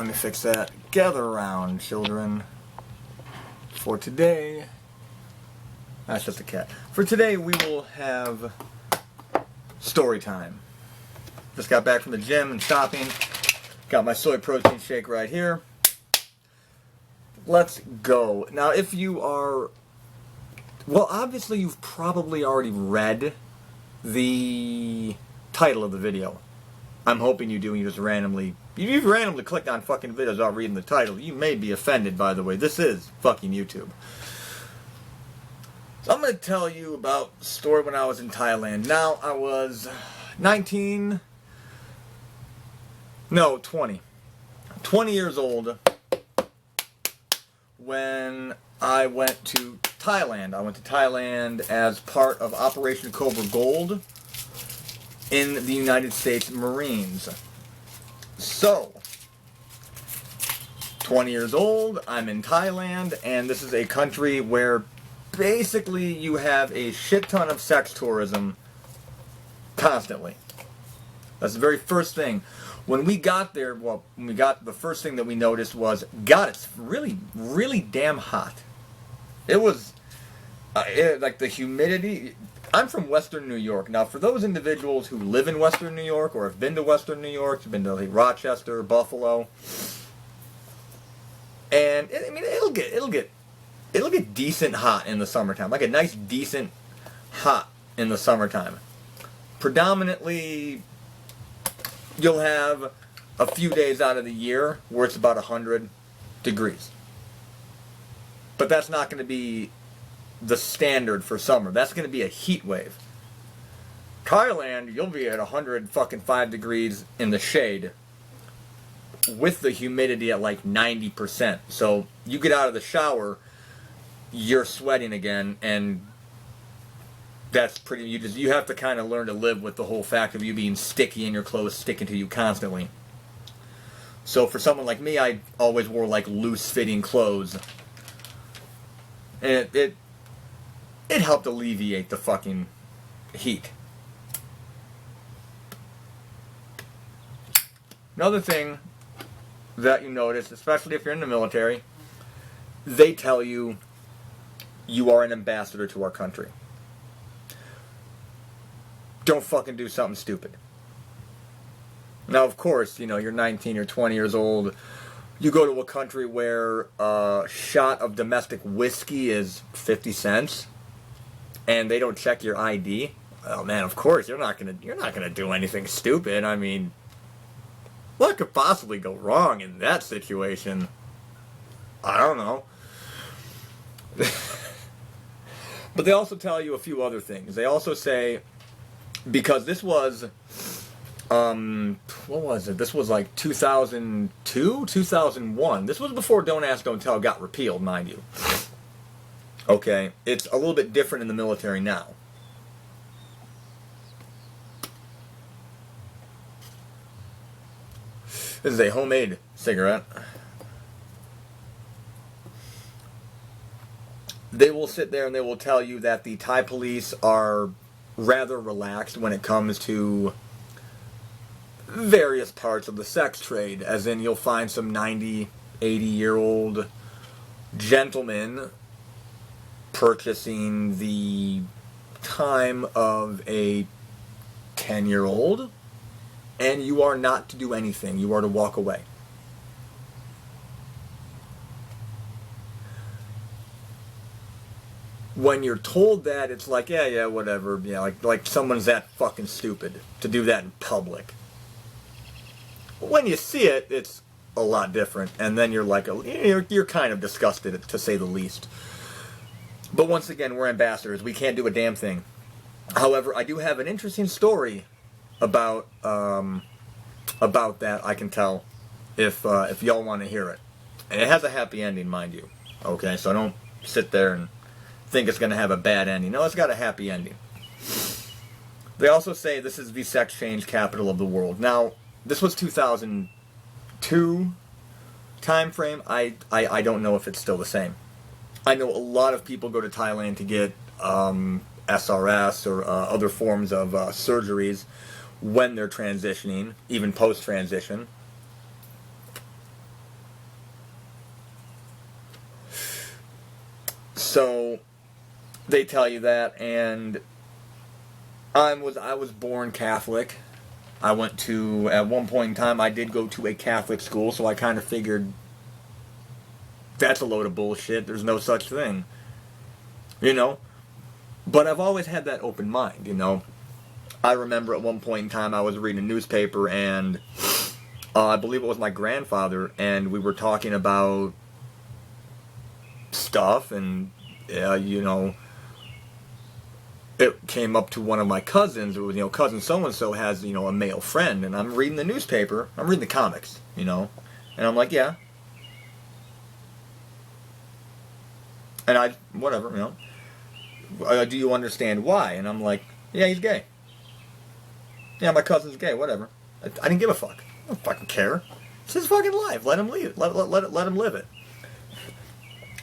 Let me fix that. Gather around, children. For today... That's just a cat. For today, we will have story time. Just got back from the gym and shopping. Got my soy protein shake right here. Let's go. Now, if you are... Well, obviously, you've probably already read the title of the video. I'm hoping you do, and you just randomly... You've randomly clicked on fucking videos without reading the title. You may be offended, by the way. This is fucking YouTube. So I'm going to tell you about the story when I was in Thailand. Now, I was 19... No, 20. 20 years old when I went to Thailand. I went to Thailand as part of Operation Cobra Gold in the United States Marines. So, 20 years old, I'm in Thailand, and this is a country where basically you have a shit ton of sex tourism constantly. That's the very first thing. When we got there, the first thing that we noticed was, God, it's really, really damn hot. It was, like the humidity. I'm from Western New York. Now, for those individuals who live in Western New York or have been to Western New York, have been to like Rochester, Buffalo, and I mean, it'll get decent hot in the summertime, like a nice decent hot in the summertime. Predominantly, you'll have a few days out of the year where it's about 100 degrees. But that's not going to be the standard for summer. That's going to be a heat wave. Thailand, you'll be at 105 degrees in the shade with the humidity at like 90%. So you get out of the shower, you're sweating again, and that's pretty... You have to kind of learn to live with the whole fact of you being sticky and your clothes sticking to you constantly. So for someone like me, I always wore like loose-fitting clothes. And it helped alleviate the fucking heat. Another thing that you notice, especially if you're in the military, they tell you you are an ambassador to our country. Don't fucking do something stupid. Now, of course, you know, you're 19 or 20 years old. You go to a country where a shot of domestic whiskey is 50 cents, and they don't check your ID. Oh man, of course you're not gonna do anything stupid. I mean, what could possibly go wrong in that situation? I don't know. But they also tell you a few other things. They also say, because this was, what was it? This was like 2002, 2001. This was before Don't Ask, Don't Tell got repealed, mind you. Okay, it's a little bit different in the military now. This is a homemade cigarette. They will sit there and they will tell you that the Thai police are rather relaxed when it comes to various parts of the sex trade. As in, you'll find some 90, 80-year-old gentlemen purchasing the time of a 10-year-old, and you are not to do anything. You are to walk away. When you're told that, it's like, yeah, whatever. Yeah, like someone's that fucking stupid to do that in public. When you see it, it's a lot different, and then you're like, you're kind of disgusted, to say the least. But once again, we're ambassadors. We can't do a damn thing. However, I do have an interesting story about that. I can tell if y'all want to hear it. And it has a happy ending, mind you. Okay, so don't sit there and think it's going to have a bad ending. No, it's got a happy ending. They also say this is the sex change capital of the world. Now, this was 2002 time frame. I don't know if it's still the same. I know a lot of people go to Thailand to get SRS or other forms of surgeries when they're transitioning, even post-transition. So they tell you that, and I was born Catholic. I went to, at one point in time, I did go to a Catholic school, so I kind of figured that's a load of bullshit. There's no such thing. You know? But I've always had that open mind, you know? I remember at one point in time I was reading a newspaper, and I believe it was my grandfather, and we were talking about stuff, and, you know, it came up to one of my cousins. It was, you know, cousin so-and-so has, you know, a male friend, and I'm reading the newspaper. I'm reading the comics, you know, and I'm like, yeah. And I, whatever, you know, do you understand why? And I'm like, yeah, he's gay. Yeah, my cousin's gay, whatever. I didn't give a fuck. I don't fucking care. It's his fucking life. Let him leave. Let him live it.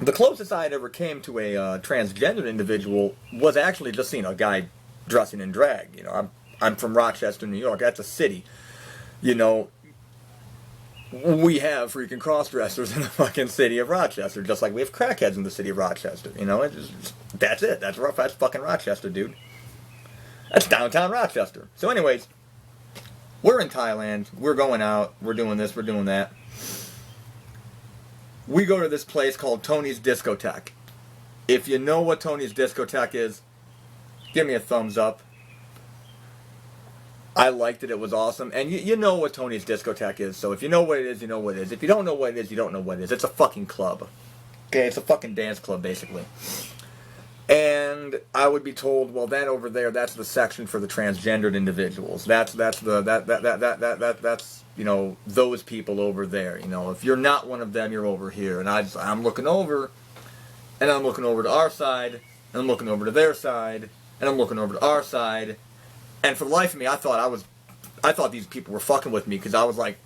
The closest I had ever came to a transgender individual was actually just seeing a guy dressing in drag. You know, I'm from Rochester, New York. That's a city. You know, we have freaking cross-dressers in the fucking city of Rochester, just like we have crackheads in the city of Rochester. You know, that's it. That's fucking Rochester, dude. That's downtown Rochester. So anyways, we're in Thailand. We're going out. We're doing this. We're doing that. We go to this place called Tony's Discotheque. If you know what Tony's Discotheque is, give me a thumbs up. I liked it. It was awesome. And you know what Tony's Discotheque is. So if you know what it is, you know what it is. If you don't know what it is, you don't know what it is. It's a fucking club. Okay, it's a fucking dance club, basically. And I would be told, well, that over there, that's the section for the transgendered individuals. That's you know, those people over there. You know, if you're not one of them, you're over here. And I'm looking over, and I'm looking over to our side, and I'm looking over to their side, and I'm looking over to our side. And for the life of me, I thought these people were fucking with me, because I was like,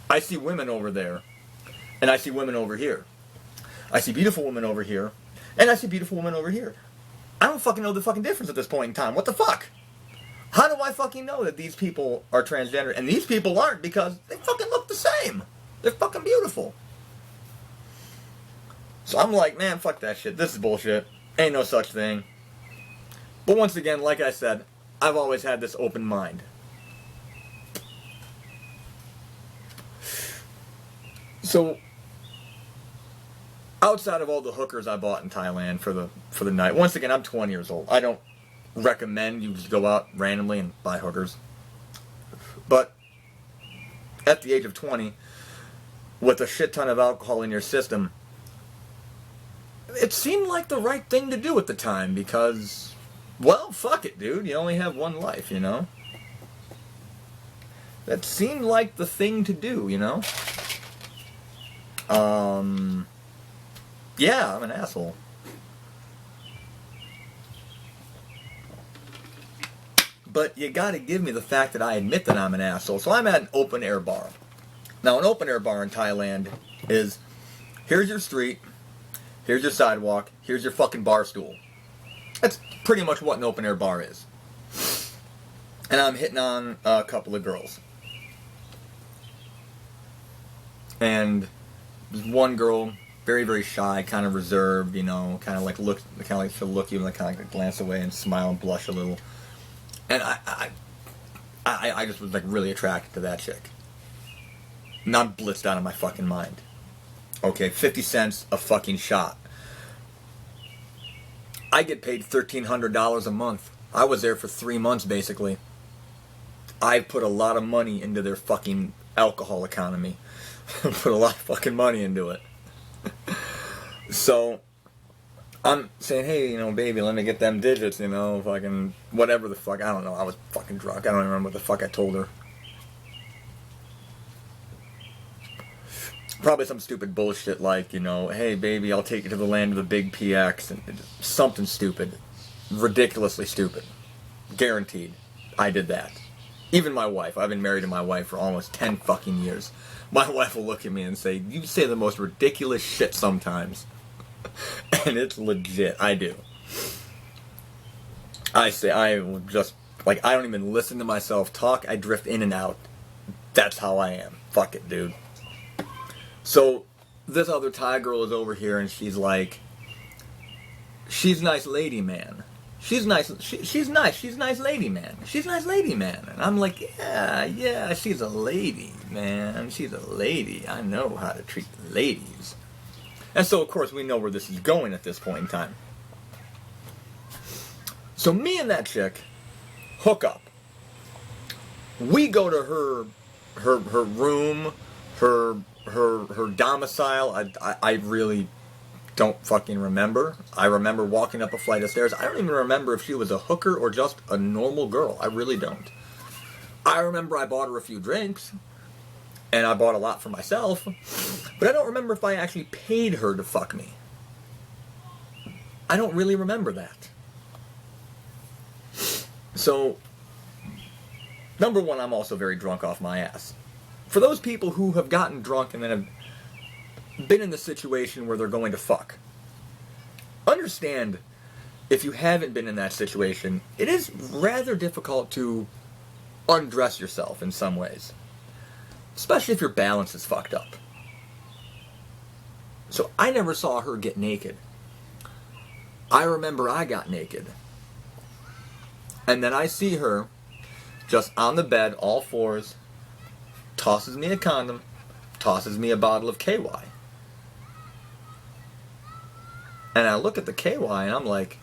I see women over there, and I see women over here. I see beautiful women over here, and I see beautiful women over here. I don't fucking know the fucking difference at this point in time. What the fuck? How do I fucking know that these people are transgender and these people aren't, because they fucking look the same? They're fucking beautiful. So I'm like, man, fuck that shit. This is bullshit. Ain't no such thing. But once again, like I said, I've always had this open mind. So outside of all the hookers I bought in Thailand for the night, once again, I'm 20 years old. I don't recommend you just go out randomly and buy hookers. But at the age of 20, with a shit ton of alcohol in your system, it seemed like the right thing to do at the time, because, well, fuck it, dude. You only have one life, you know? That seemed like the thing to do, you know? Yeah, I'm an asshole. But you gotta give me the fact that I admit that I'm an asshole. So I'm at an open air bar. Now, an open air bar in Thailand is, here's your street, here's your sidewalk, here's your fucking bar stool. That's pretty much what an open air bar is. And I'm hitting on a couple of girls. And there's one girl, very, very shy, kind of reserved, you know, kind of like she'll look at you and like kind of like glance away and smile and blush a little. And I just was like really attracted to that chick. And I'm blitzed out of my fucking mind. Okay, 50 cents a fucking shot. I get paid $1,300 a month. I was there for 3 months basically. I put a lot of money into their fucking alcohol economy. Put a lot of fucking money into it. So I'm saying, hey, you know, baby, let me get them digits, you know, fucking whatever the fuck. I don't know. I was fucking drunk. I don't remember what the fuck I told her. Probably some stupid bullshit like, you know, hey, baby, I'll take you to the land of the big PX. And something stupid. Ridiculously stupid. Guaranteed. I did that. Even my wife. I've been married to my wife for almost 10 fucking years. My wife will look at me and say, you say the most ridiculous shit sometimes. And it's legit. I do. I will just, like, I don't even listen to myself talk. I drift in and out. That's how I am. Fuck it, dude. So, this other Thai girl is over here and she's like, she's nice lady man. She's nice. She's nice. She's nice lady man. She's nice lady man. And I'm like, yeah, she's a lady, man. She's a lady. I know how to treat ladies. And so, of course, we know where this is going at this point in time. So me and that chick hook up. We go to her room, her domicile. I really don't fucking remember. I remember walking up a flight of stairs. I don't even remember if she was a hooker or just a normal girl. I really don't. I remember I bought her a few drinks, and I bought a lot for myself, but I don't remember if I actually paid her to fuck me. I don't really remember that. So, number one, I'm also very drunk off my ass. For those people who have gotten drunk and then have been in the situation where they're going to fuck, understand, if you haven't been in that situation, it is rather difficult to undress yourself in some ways. Especially if your balance is fucked up. So I never saw her get naked. I remember I got naked. And then I see her just on the bed, all fours, tosses me a condom, tosses me a bottle of KY. And I look at the KY and I'm like,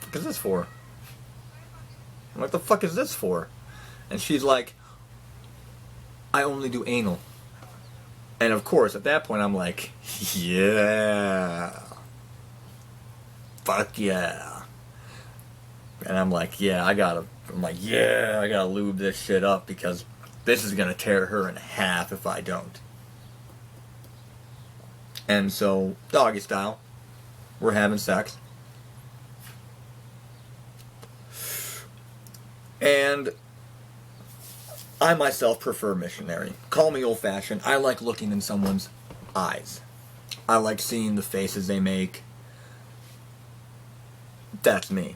what is this for? I'm like, what the fuck is this for? And she's like, I only do anal. And of course, at that point, I'm like, yeah. Fuck yeah. And I'm like, I gotta lube this shit up because this is gonna tear her in half if I don't. And so, doggy style, we're having sex. And I myself prefer missionary. Call me old-fashioned. I like looking in someone's eyes. I like seeing the faces they make. That's me.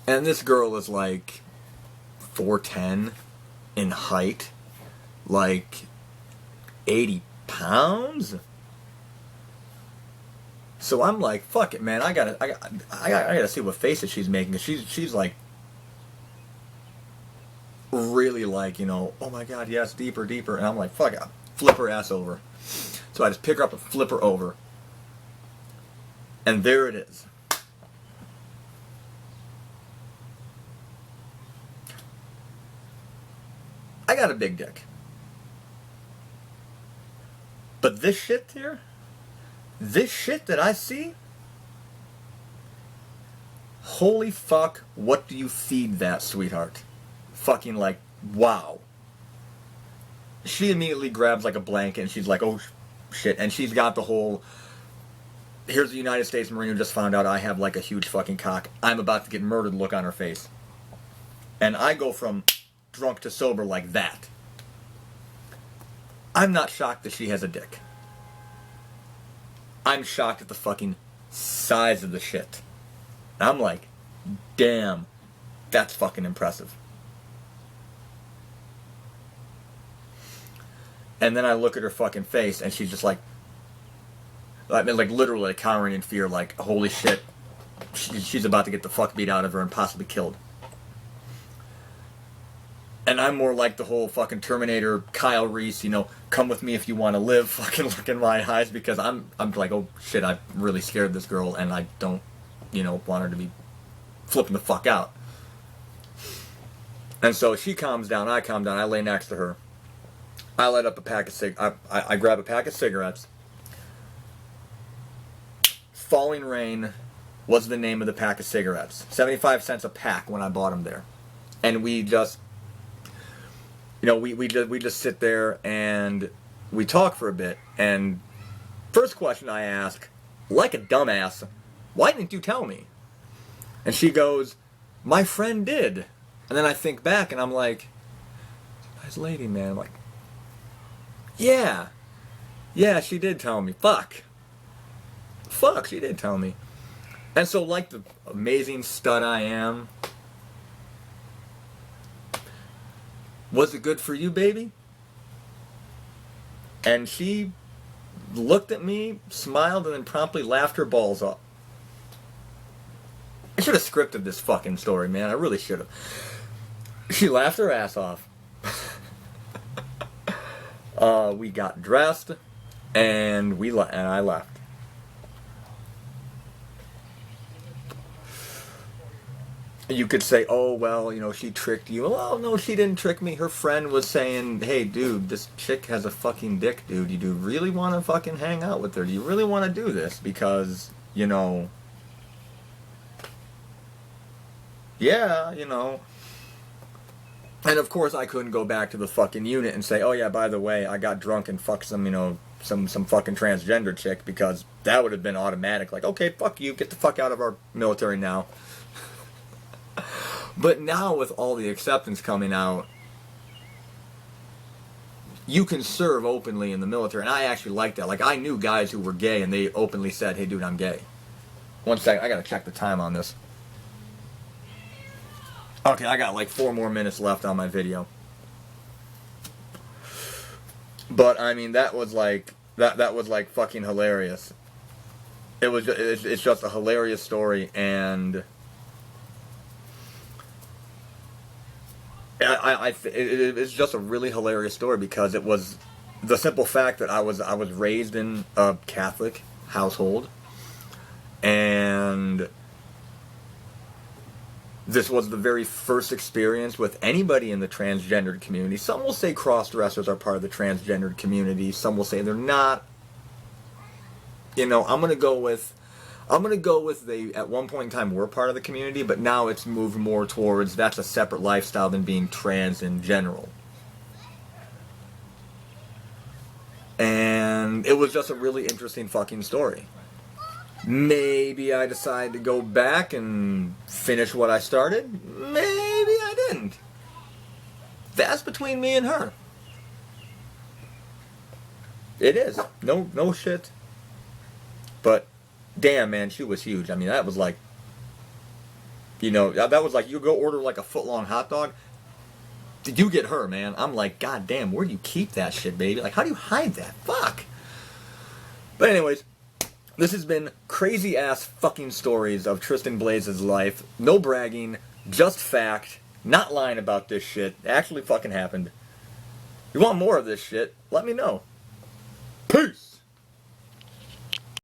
And this girl is like 4'10" in height, like 80 pounds. So I'm like, fuck it, man. I gotta see what faces she's making. She's like, really like, oh my god, yes, deeper. And I'm like, fuck it, flip her ass over. So I just pick her up and flip her over. And there it is. I got a big dick. But this shit here, this shit that I see, holy fuck, what do you feed that, sweetheart? Fucking like, wow. She immediately grabs like a blanket and she's like, oh shit. And she's got the whole, here's the United States Marine who just found out I have like a huge fucking cock. I'm about to get murdered look on her face. And I go from drunk to sober like that. I'm not shocked that she has a dick. I'm shocked at the fucking size of the shit. And I'm like, damn, that's fucking impressive. And then I look at her fucking face and she's just like literally like cowering in fear, like, holy shit, she's about to get the fuck beat out of her and possibly killed. And I'm more like the whole fucking Terminator, Kyle Reese, come with me if you want to live, fucking look in my eyes, because I'm like, oh shit, I'm really scared this girl and I don't, want her to be flipping the fuck out. And so she calms down, I calm down, I lay next to her. I light up a pack of I grab a pack of cigarettes. Falling Rain was the name of the pack of cigarettes. 75 cents a pack when I bought them there. And we just, we just sit there and we talk for a bit. And first question I ask, like a dumbass, why didn't you tell me? And she goes, my friend did. And then I think back and I'm like, nice lady, man. I'm like, yeah, she did tell me. Fuck, she did tell me. And so, like the amazing stud I am, was it good for you, baby? And she looked at me, smiled, and then promptly laughed her balls off. I should have scripted this fucking story, man. I really should have. She laughed her ass off. We got dressed, and I left. You could say, oh, well, you know, she tricked you. Well, no, she didn't trick me. Her friend was saying, hey, dude, this chick has a fucking dick, dude. You do really want to fucking hang out with her? Do you really want to do this? Because, you know, yeah, you know. And, of course, I couldn't go back to the fucking unit and say, oh, yeah, by the way, I got drunk and fucked some, you know, some fucking transgender chick, because that would have been automatic. Like, okay, fuck you. Get the fuck out of our military now. But now with all the acceptance coming out, you can serve openly in the military. And I actually like that. Like, I knew guys who were gay and they openly said, hey, dude, I'm gay. One second, I gotta check the time on this. Okay, I got like 4 more minutes left on my video. But, I mean, that was like, that was like fucking hilarious. It's just a hilarious story, and it's just a really hilarious story, because it was the simple fact that I was raised in a Catholic household, and this was the very first experience with anybody in the transgendered community. Some will say cross-dressers are part of the transgendered community. Some will say they're not. You know, I'm gonna go with they at one point in time were part of the community, but now it's moved more towards that's a separate lifestyle than being trans in general. And it was just a really interesting fucking story. Maybe I decided to go back and finish what I started. Maybe I didn't. That's between me and her. It is. No shit. But damn, man, she was huge. I mean, that was like, you know, that was like you go order like a foot-long hot dog. Did you get her, man? I'm like, god damn, where do you keep that shit, baby? Like, how do you hide that? Fuck. But anyways, this has been crazy-ass fucking stories of Tristan Blaze's life. No bragging, just fact. Not lying about this shit. It actually fucking happened. You want more of this shit? Let me know. Peace!